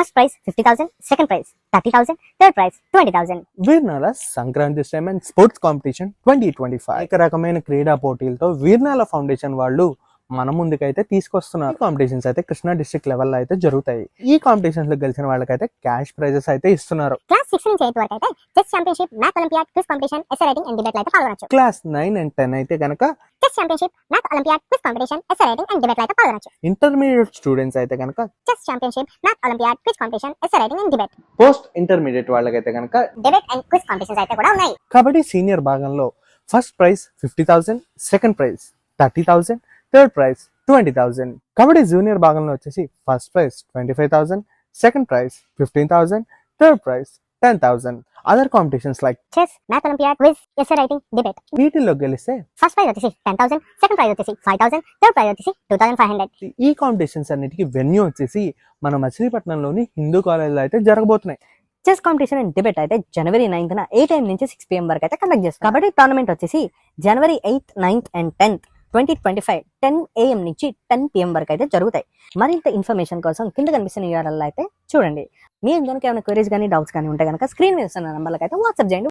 First prize 50,000, second prize 30,000, third prize 20,000. Veernala Sankranti స్టైమ్ and sports competition 2025 అనేక రకమైన క్రీడా పోటీలతో వీర్నాల ఫౌండేషన్ వాళ్ళు మన ముందుకైతే తీసుకొస్తున్నారు. కాంపిటీషన్స్ అయితే కృష్ణా డిస్ట్రిక్ట్ లెవెల్లో అయితే జరుగుతాయి. ఈ కాంపిటీషన్స్ లో గెలిచిన వాళ్ళకైతే క్యాష్ ప్రైజెస్ అయితే ఇస్తున్నారు. క్లాస్ 6 నుంచి 8 వరకు అయితే chess championship, math olympiad, quiz competition, essay writing and debate అయితే పాల్గొనొచ్చు. క్లాస్ 9 and 10 అయితే కనుక chess championship, math olympiad, quiz competition, essay writing and debate అయితే పాల్గొనొచ్చు. ఇంటర్మీడియట్ స్టూడెంట్స్ అయితే కనుక chess championship, math olympiad, quiz competition, essay writing and debate. Post intermediate వాళ్ళకైతే కనుక debate and quiz competitions అయితే కూడా ఉన్నాయి. కబడ్డీ సీనియర్ భాగంలో first prize 50,000, second prize 30,000, third prize 20,000. Kabaddi junior భాగంలో వచ్చేసి first prize 25,000, second prize 15,000, third prize 10,000. Other competitions like chess, math olympiad, quiz, essay writing, debate. వీటిల్లో గెలిస్తే ఫస్ట్ ప్రైజ్ వచ్చేసి 10,000, సెకండ్ ప్రైజ్ వచ్చేసి 5,000, థర్డ్ ప్రైజ్ వచ్చేసి 2,500. ఈ కాంపిటీషన్స్ అన్నిటికీ వెన్యూ వచ్చేసి మన మచిలీపట్నంలోని హిందూ కాలేజీలో అయితే జరగబోతున్నాయి. చెస్ కాంపిటీషన్ అండ్ డిబేట్ అయితే జనవరి 9th 8 AM నుంచి 6 PM వరకు అయితే కండక్ట్ చేస్తారు. కబడ్డీ టోర్నమెంట్ వచ్చేసి జనవరి 8th, 9th and 10th 2025 10 AM నుంచి 10 PM వరకు అయితే జరుగుతాయి. మరింత ఇన్ఫర్మేషన్ కోసం కింద కనిపిస్తున్న URL అయితే చూడండి. మీరు కనుక ఏమైనా క్వరీస్ కానీ డౌట్స్ కానీ ఉంటే కనుక స్క్రీన్ మీద వస్తున్న నంబర్లకు అయితే వాట్సాప్ చేయండి.